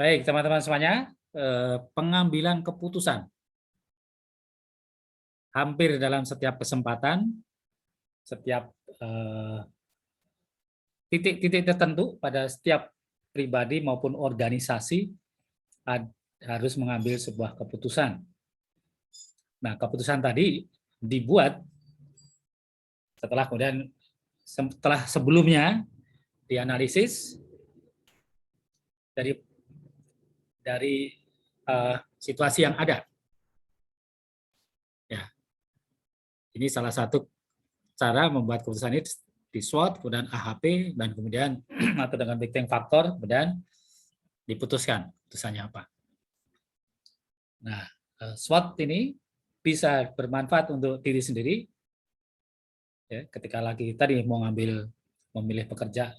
Baik, teman-teman semuanya, pengambilan keputusan hampir dalam setiap kesempatan, setiap titik-titik tertentu pada setiap pribadi maupun organisasi harus mengambil sebuah keputusan. Nah, keputusan tadi dibuat setelah sebelumnya dianalisis dari situasi yang ada. Ya, ini salah satu cara membuat keputusan ini di SWOT, kemudian AHP, dan kemudian atau dengan big bang faktor, kemudian diputuskan keputusannya apa. Nah, SWOT ini bisa bermanfaat untuk diri sendiri, ya, ketika lagi tadi mau memilih pekerja,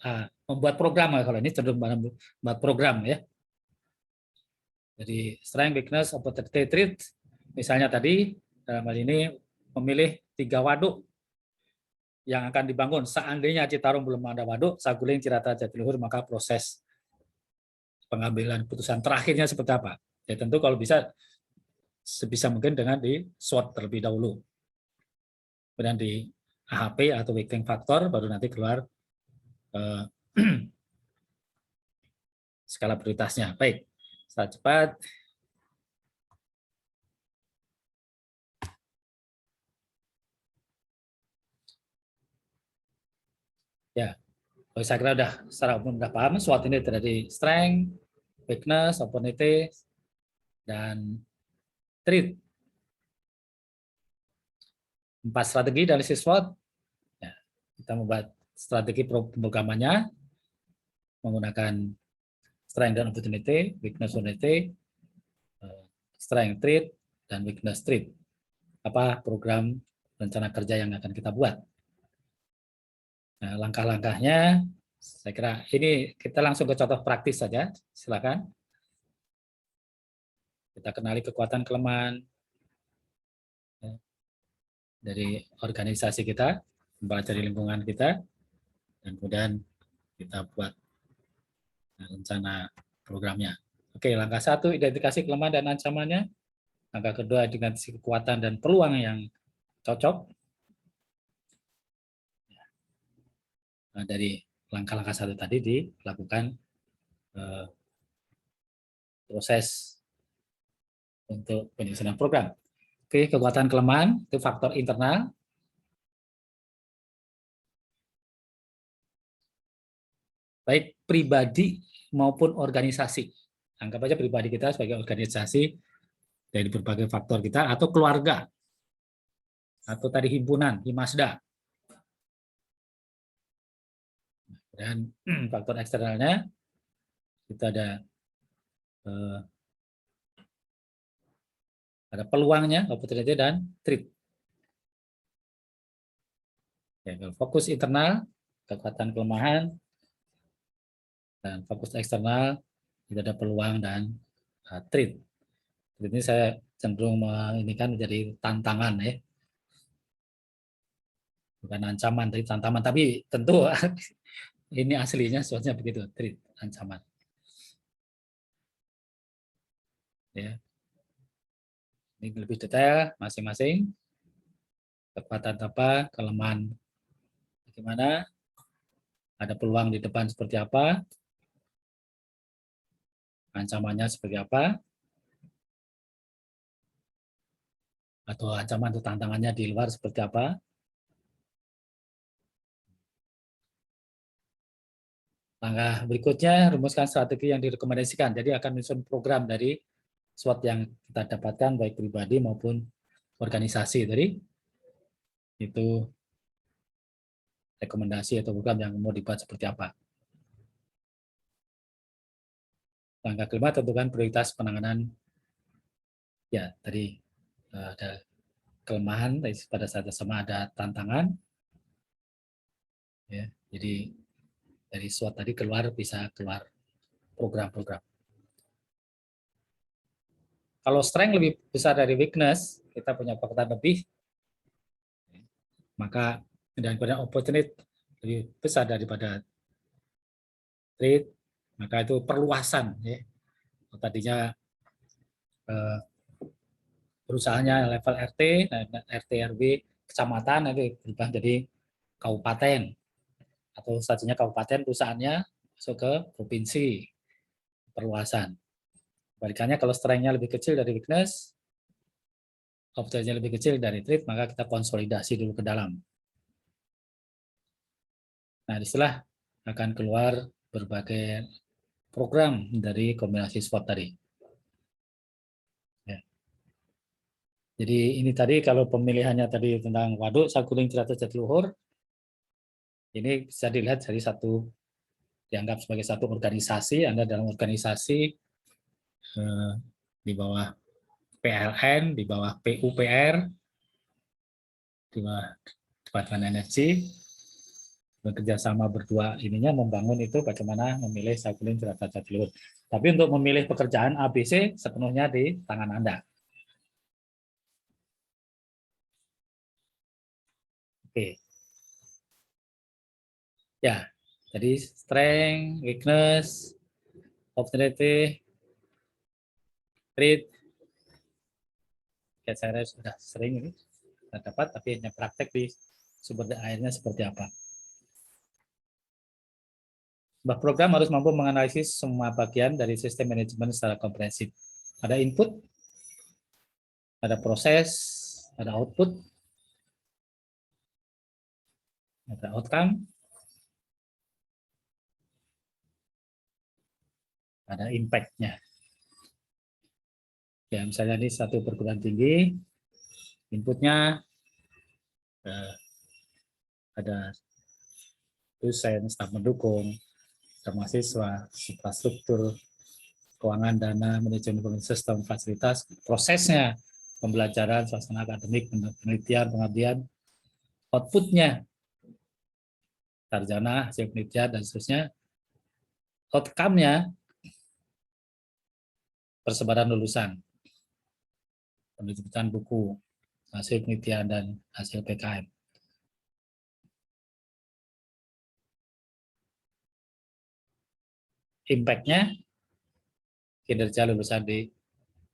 membuat program, kalau ini cenderung membuat program, ya. Jadi strength, weakness, opportunity, threat, misalnya tadi dalam hal ini memilih 3 waduk yang akan dibangun. Seandainya Citarum belum ada waduk, Saguling, Cirata, Jatiluhur, maka proses pengambilan putusan terakhirnya seperti apa? Ya tentu kalau bisa sebisa mungkin dengan di SWOT terlebih dahulu. Kemudian di AHP atau weighting factor baru nanti keluar skala prioritasnya. Baik, secara cepat. Ya, saya kira secara umum sudah paham. SWOT ini terdiri strength, weakness, opportunity, dan threat. 4 strategi dari SWOT. Ya, kita membuat strategi pemrogramannya menggunakan strength dan opportunity, weakness opportunity, strength threat, dan weakness threat. Apa program rencana kerja yang akan kita buat? Nah, langkah-langkahnya, saya kira ini kita langsung ke contoh praktis saja. Silakan. Kita kenali kekuatan kelemahan dari organisasi kita, mempelajari lingkungan kita, dan kemudian kita buat rencana programnya. Oke, langkah 1, identifikasi kelemahan dan ancamannya. Langkah kedua, identifikasi kekuatan dan peluang yang cocok. Nah, dari langkah-langkah 1 tadi dilakukan proses untuk penyusunan program. Oke, kekuatan kelemahan itu faktor internal. Baik pribadi maupun organisasi. Anggap aja pribadi kita sebagai organisasi dari berbagai faktor kita, atau keluarga, atau tadi himpunan, Himasda. Dan faktor eksternalnya kita ada peluangnya, opportunity, dan threat. Ya, fokus internal, kekuatan kelemahan, dan fokus eksternal, itu ada peluang dan threat. Ini saya cenderung ini menjadi tantangan, ya. Bukan ancaman, tapi tantangan. Tapi tentu ini aslinya soalnya begitu, threat, ancaman. Ya. Ini lebih detail masing-masing. Kekuatan apa, kelemahan bagaimana, ada peluang di depan seperti apa, ancamannya seperti apa, atau ancaman atau tantangannya di luar seperti apa. Langkah berikutnya, rumuskan strategi yang direkomendasikan. Jadi akan menyusun program dari SWOT yang kita dapatkan, baik pribadi maupun organisasi. Tadi itu rekomendasi atau program yang mau dibuat seperti apa. Langkah kelima, tentukan prioritas penanganan. Ya, tadi ada kelemahan, pada saat yang sama ada tantangan. Ya, jadi dari SWOT tadi bisa keluar program-program. Kalau strength lebih besar dari weakness, kita punya kekuatan lebih, maka dan kemudian opportunity lebih besar daripada threat, maka itu perluasan, ya, Tadinya perusahaannya level RT, RT RW kecamatan nanti berubah jadi kabupaten, atau statusnya kabupaten, perusahaannya masuk ke provinsi, perluasan. Balikannya kalau strength-nya lebih kecil dari weakness, opportunity-nya lebih kecil dari threat, maka kita konsolidasi dulu ke dalam. Nah, disitulah akan keluar berbagai program dari kombinasi SWOT tadi. Ya. Jadi ini tadi kalau pemilihannya tadi tentang waduk, saguling, cerdas, jatiluhur, ini bisa dilihat dari satu, dianggap sebagai satu organisasi. Anda dalam organisasi di bawah PLN, di bawah PUPR, di bawah Departemen Energi, bekerja sama berdua ininya membangun itu bagaimana memilih saguling, cerdas, jatiluhur. Tapi untuk memilih pekerjaan ABC sepenuhnya di tangan Anda. Oke. Ya, jadi strength, weakness, opportunity, threat, ya saya sudah sering ini sudah dapat, tapi hanya praktek di sumber airnya seperti apa. Sebuah program harus mampu menganalisis semua bagian dari sistem manajemen secara komprehensif. Ada input, ada proses, ada output, ada outcome, ada impact-nya. Ya, misalnya ini satu perguruan tinggi, inputnya ada dosen, staf mendukung, ada mahasiswa, infrastruktur, keuangan, dana, manajemen sistem, fasilitas, prosesnya, pembelajaran, suasana akademik, penelitian, pengabdian, outputnya, sarjana, hasil penelitian, dan seterusnya, outcome-nya, persebaran lulusan, penerbitan buku, hasil penelitian, dan hasil PKM. Impact-nya, kinerja lulusan di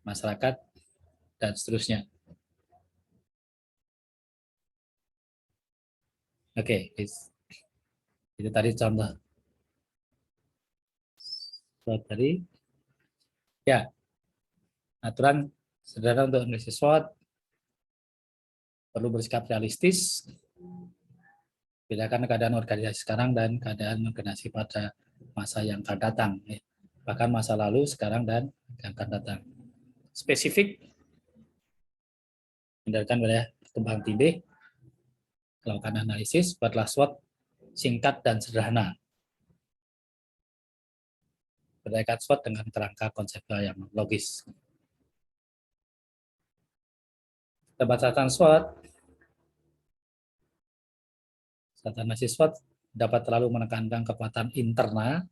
masyarakat, dan seterusnya. Oke, itu tadi contoh. Tadi, ya, aturan sederhana untuk analisis SWOT, perlu bersikap realistis, bedakan keadaan organisasi sekarang dan keadaan organisasi pada masa yang akan datang. Bahkan masa lalu, sekarang, dan yang akan datang. Spesifik, hindarkan wilayah perkembangan tindih, melakukan analisis, buatlah SWOT singkat dan sederhana. Berdasarkan SWOT dengan kerangka konseptual yang logis. Berdasarkan SWOT, saat analisis SWOT dapat terlalu menekankan kekuatan internal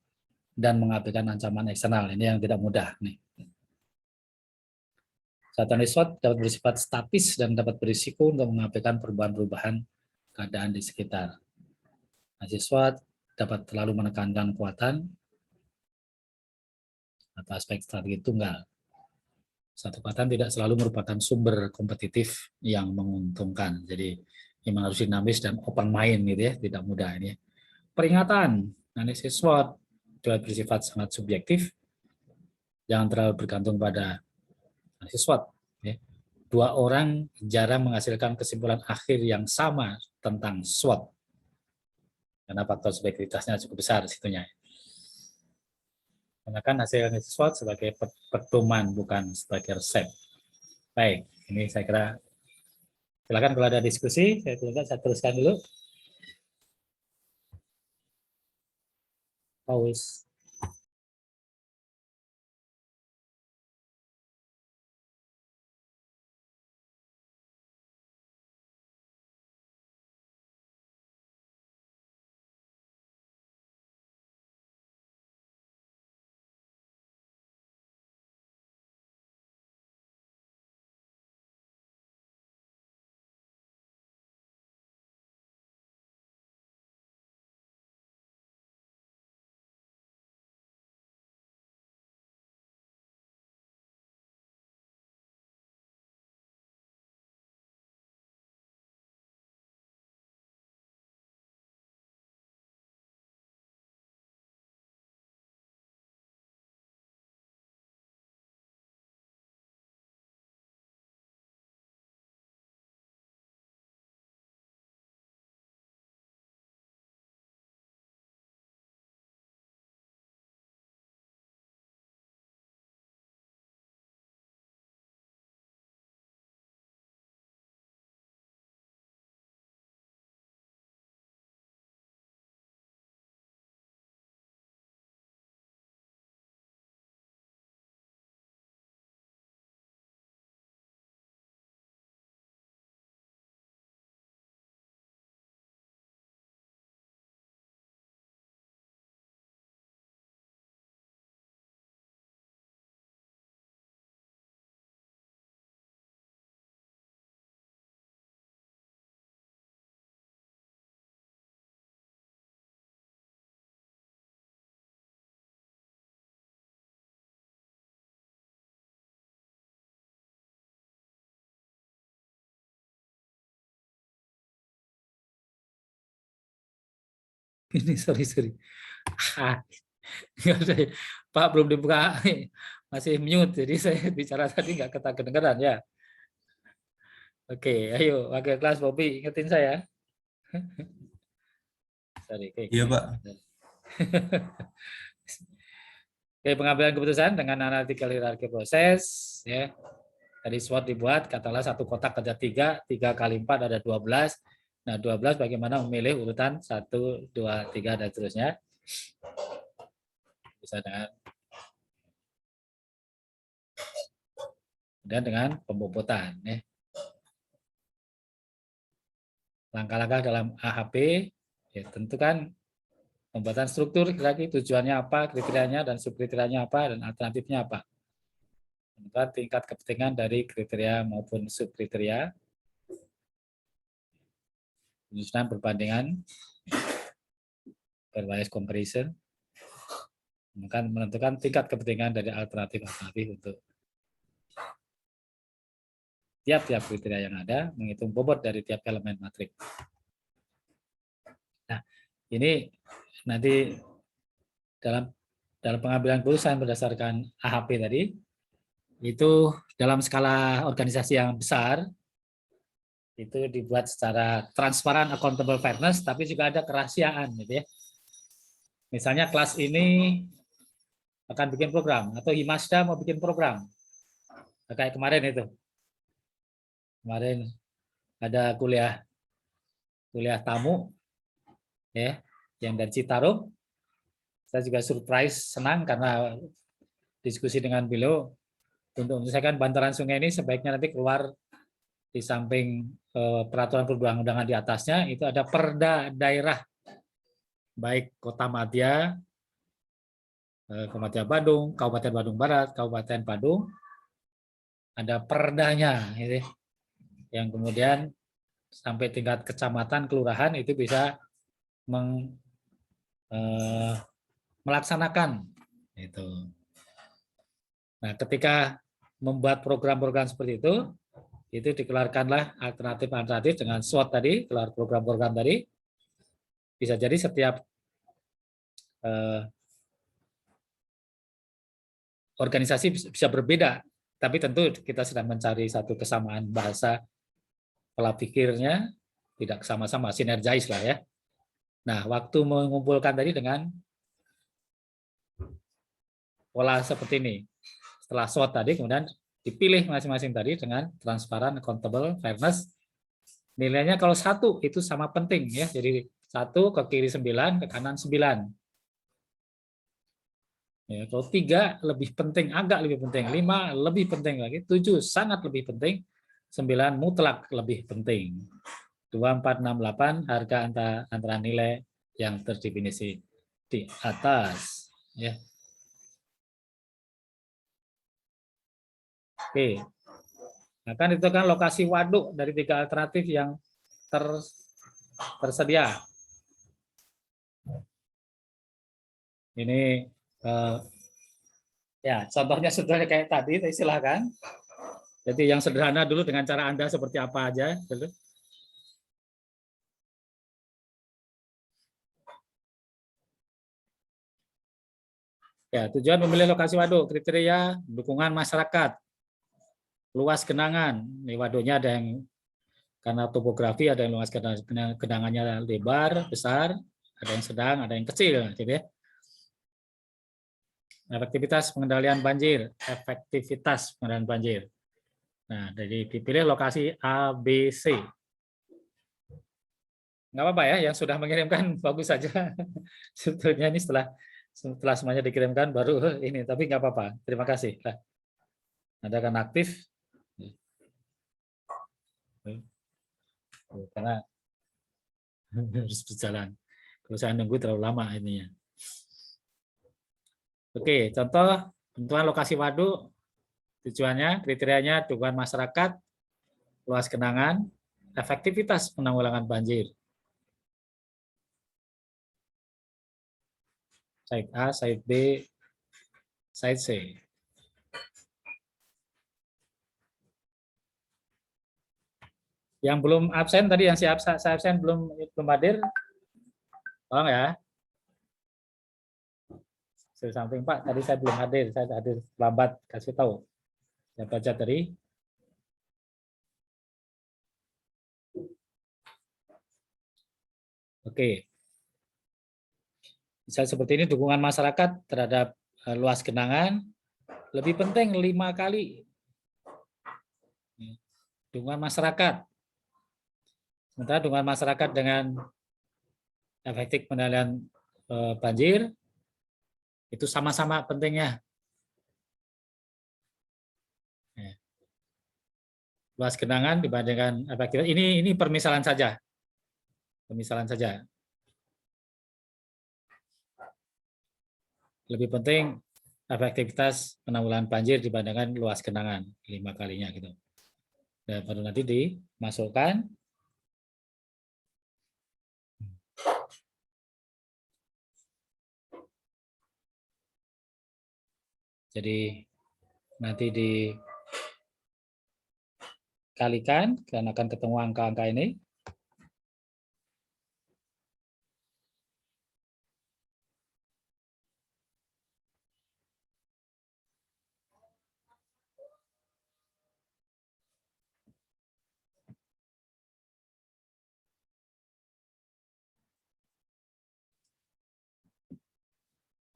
dan mengabaikan ancaman eksternal. Ini yang tidak mudah nih. Saat analisis SWOT dapat bersifat statis dan dapat berisiko untuk mengabaikan perubahan-perubahan keadaan di sekitar. Analisis SWOT dapat terlalu menekankan kekuatan atau aspek strategi tunggal. Satu kekuatan tidak selalu merupakan sumber kompetitif yang menguntungkan. Jadi memang harus dinamis dan open mind gitu ya, tidak mudah ini. Peringatan, analisis SWOT dapat bersifat sangat subjektif, jangan terlalu bergantung pada analisis SWOT. Ya. Dua orang jarang menghasilkan kesimpulan akhir yang sama tentang SWOT, karena faktor subjektivitasnya cukup besar situnya. Gunakan hasil analisis SWOT sebagai pedoman, bukan sebagai resep. Baik, ini saya kira silakan kalau ada diskusi, saya teruskan dulu. Pause. Ini sorry. Pak belum dibuka, masih mute, jadi saya bicara tadi nggak kedengeran ya. Oke, ayo wakil kelas Bobby, ingetin saya. Sorry, Iya, Pak. Oke, pengambilan keputusan dengan analytical hierarchy proses, ya. Tadi SWOT dibuat, katakanlah satu kotak ada 3 kali 4 ada 12. Nah, 12 bagaimana memilih urutan 1, 2, 3 dan seterusnya. Bisa dengan pembobotan, ya. Langkah-langkah dalam AHP, ya tentukan pembuatan struktur, lagi tujuannya apa, kriterianya dan subkriterianya apa, dan alternatifnya apa. Tentukan tingkat kepentingan dari kriteria maupun subkriteria, penyusunan perbandingan, pairwise comparison, menentukan tingkat kepentingan dari alternatif-alternatif untuk tiap-tiap kriteria yang ada, menghitung bobot dari tiap elemen matriks. Nah, ini nanti dalam pengambilan keputusan berdasarkan AHP tadi, itu dalam skala organisasi yang besar, itu dibuat secara transparan, accountable, fairness, tapi juga ada kerahasiaan, gitu ya. Misalnya kelas ini akan bikin program, atau Himasda mau bikin program, kayak kemarin itu. Kemarin ada kuliah tamu, ya, yang dari Citarum. Saya juga surprise, senang karena diskusi dengan beliau untuk menyelesaikan bantaran sungai ini sebaiknya nanti keluar di samping peraturan perundang-undangan di atasnya itu ada perda daerah, baik Kota Madya, Kabupaten Badung, Kabupaten Badung Barat, Kabupaten Badung, ada perdanya, gitu, yang kemudian sampai tingkat kecamatan, kelurahan itu bisa melaksanakan itu. Nah, ketika membuat program-program seperti itu dikeluarkanlah alternatif-alternatif dengan SWOT tadi, keluar program-program tadi. Bisa jadi setiap organisasi bisa berbeda, tapi tentu kita sedang mencari satu kesamaan bahasa pola pikirnya, tidak sama-sama, sinergis lah ya. Nah, waktu mengumpulkan tadi dengan pola seperti ini, setelah SWOT tadi, kemudian dipilih masing-masing tadi dengan transparan, accountable, fairness. Nilainya kalau 1 itu sama penting ya, jadi 1 ke kiri 9, ke kanan 9. Ya, kalau 3 lebih penting, agak lebih penting, 5 lebih penting lagi, 7 sangat lebih penting, 9 mutlak lebih penting. 2, 4, 6, 8 harga antara nilai yang terdefinisi di atas. Ya. Oke. Nah, kan itu kan lokasi waduk dari 3 alternatif yang tersedia. Ini ya contohnya sebetulnya kayak tadi, silakan. Jadi yang sederhana dulu dengan cara Anda seperti apa aja. Dulu. Ya, tujuan memilih lokasi waduk, kriteria dukungan masyarakat, luas genangan. Ini waduknya ada yang karena topografi ada yang luas genangannya lebar, besar, ada yang sedang, ada yang kecil, gitu ya. Efektivitas pengendalian banjir, efektivitas pengendalian banjir. Nah, jadi dipilih lokasi A, B, C. Nggak apa-apa ya, yang sudah mengirimkan bagus saja. Sebetulnya ini setelah semuanya dikirimkan baru ini, tapi nggak apa-apa. Terima kasih. Ada kan aktif, karena harus berjalan. Kalau saya nunggu terlalu lama ininya. Oke, contoh tentuan lokasi waduk, tujuannya, kriterianya, dukungan masyarakat, luas genangan, efektivitas penanggulangan banjir. Side A, side B, side C. Yang belum absen tadi, yang saya absen belum hadir, tolong ya. samping Pak, tadi saya belum hadir, saya hadir lambat, kasih tahu. Saya baca tadi. Oke. Misalnya seperti ini, dukungan masyarakat terhadap luas genangan lebih penting 5 kali. Dukungan masyarakat. Sementara dukungan masyarakat dengan efektif pengendalian banjir itu sama-sama pentingnya. Luas genangan dibandingkan efektivitas. Ini permisalan saja. Permisalan saja. Lebih penting efektivitas penanggulangan banjir dibandingkan luas genangan 5 kalinya gitu. Dan baru nanti dimasukkan. Jadi nanti dikalikan karena akan ketemu angka-angka ini.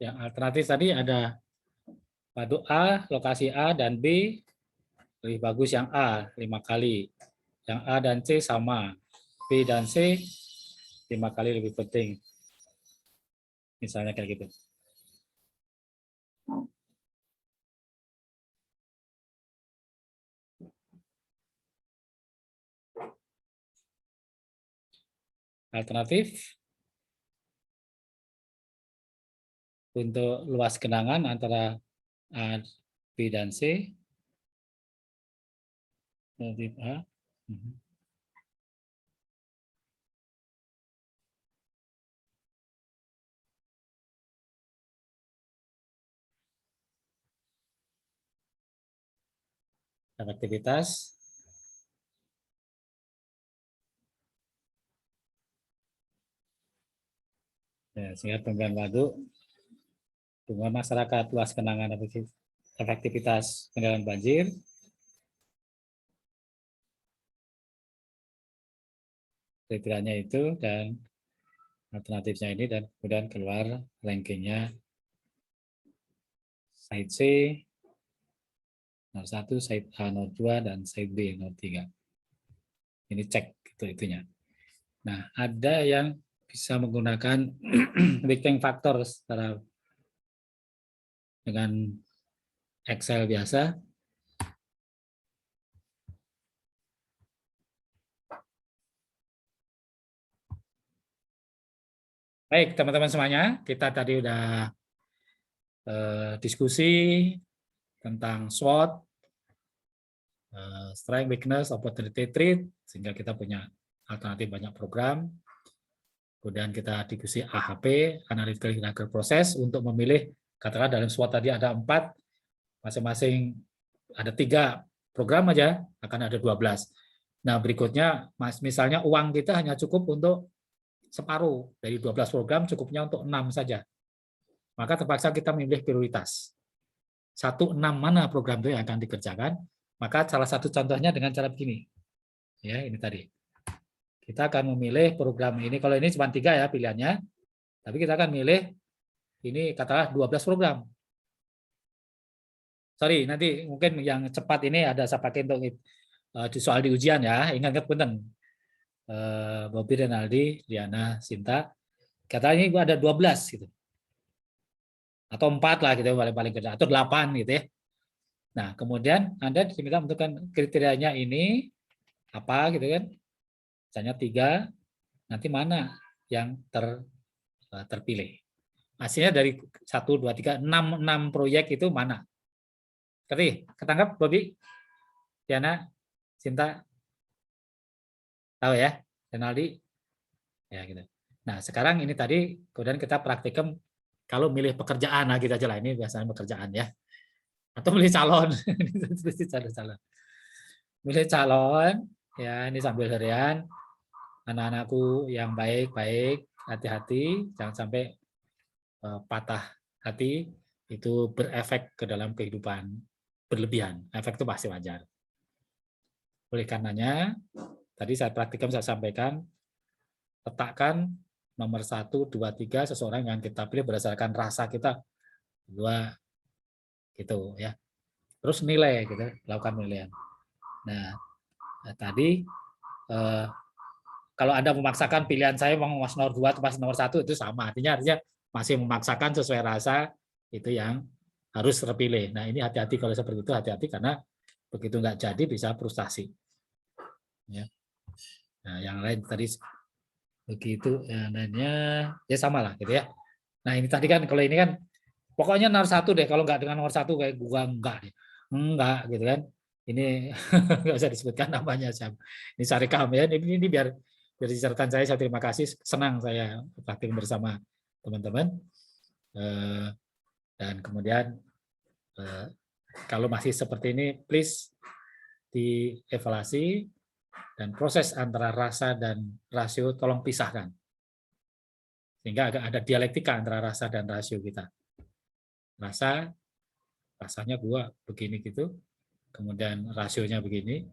Yang alternatif tadi ada waduk A, lokasi A dan B, lebih bagus yang A 5 kali. Yang A dan C sama. B dan C 5 kali lebih penting. Misalnya kayak gitu. Alternatif untuk luas genangan antara A, B, dan C. Alternatif A. Efektivitas. Ya, sehingga pemilihan waduk, dukungan masyarakat, luas genangan, efektivitas pengendalian banjir, kriterianya itu, dan alternatifnya ini, dan kemudian keluar rankingnya site C 01, site A 02, dan site B 03. Ini cek itunya. Nah, ada yang bisa menggunakan weighting factor secara dengan Excel biasa. Baik, teman-teman semuanya, kita tadi udah diskusi tentang SWOT, strength, weakness, opportunity, threat, sehingga kita punya alternatif banyak program. Kemudian kita diskusi AHP, Analytical Hierarchical Process, untuk memilih, katakanlah dalam SWOT tadi ada 4, masing-masing ada 3 program aja, akan ada 12. Nah, berikutnya, misalnya uang kita hanya cukup untuk separuh, dari 12 program cukupnya untuk 6 saja. Maka terpaksa kita memilih prioritas. 1, 6 mana program itu yang akan dikerjakan, maka salah satu contohnya dengan cara begini. Ya, ini tadi. Kita akan memilih program ini, kalau ini cuma 3 ya pilihannya, tapi kita akan milih ini katakanlah 12 program. Sorry, nanti mungkin yang cepat ini ada saya pakai untuk soal di ujian ya, ingat punten. Bobby, Renaldi, Diana, Sinta, katanya ini ada 12 gitu. Atau 4 lah gitu paling kecil, atau 8 gitu ya. Nah, kemudian Anda diminta menentukan kriterianya ini apa gitu kan. Misalnya 3, nanti mana yang terpilih. Hasilnya dari 1, 2, 3, 6 proyek itu mana? Ketangkap Bobby? Diana? Sinta? Tahu ya? Renaldi? Ya gitu. Nah, sekarang ini tadi kemudian kita praktikum kalau milih pekerjaan, nah kita aja lah, ini biasanya pekerjaan ya. Atau milih calon. Milih calon, ya ini sambil harian. Anak-anakku yang baik-baik, hati-hati, jangan sampai patah hati. itu berefek ke dalam kehidupan berlebihan. Efek itu pasti wajar. Oleh karenanya, tadi saya praktikum, saya sampaikan, letakkan nomor 1, 2, 3 seseorang yang kita pilih berdasarkan rasa kita, 2 gitu ya. Terus nilai gitu, lakukan penilaian. Nah, tadi kalau Anda memaksakan pilihan saya mau mas nomor 2 atau mas nomor 1 itu sama, artinya masih memaksakan sesuai rasa, itu yang harus terpilih. Nah, ini hati-hati kalau seperti itu, hati-hati karena begitu nggak jadi bisa frustasi. Ya. Nah, yang lain tadi begitu, yang lainnya ya sama lah gitu ya. Nah, ini tadi kan kalau ini kan pokoknya nomor 1 deh, kalau nggak dengan nomor 1 kayak gua enggak deh. Enggak gitu kan. Ini nggak usah disebutkan namanya siapa. Ini Sarikam ya. Ini biar diceritakan saya terima kasih, senang saya praktik bersama teman-teman. Dan kemudian kalau masih seperti ini, please dievaluasi dan proses antara rasa dan rasio tolong pisahkan. Sehingga agak ada dialektika antara rasa dan rasio kita. Rasanya gua begini gitu, kemudian rasionya begini.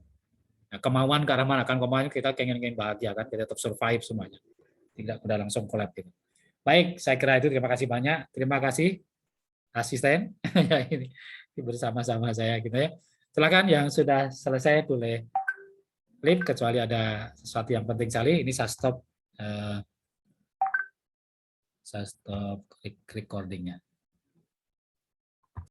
Nah, kemauan ke arah mana? Kan kemauan kita ingin bahagia kan, kita tetap survive semuanya. Tidak udah langsung collab gitu. Baik, saya kira itu, terima kasih banyak. Terima kasih asisten ya ini bersama-sama saya gitu ya. Silakan yang sudah selesai boleh klik kecuali ada sesuatu yang penting sekali. Ini saya stop recordingnya.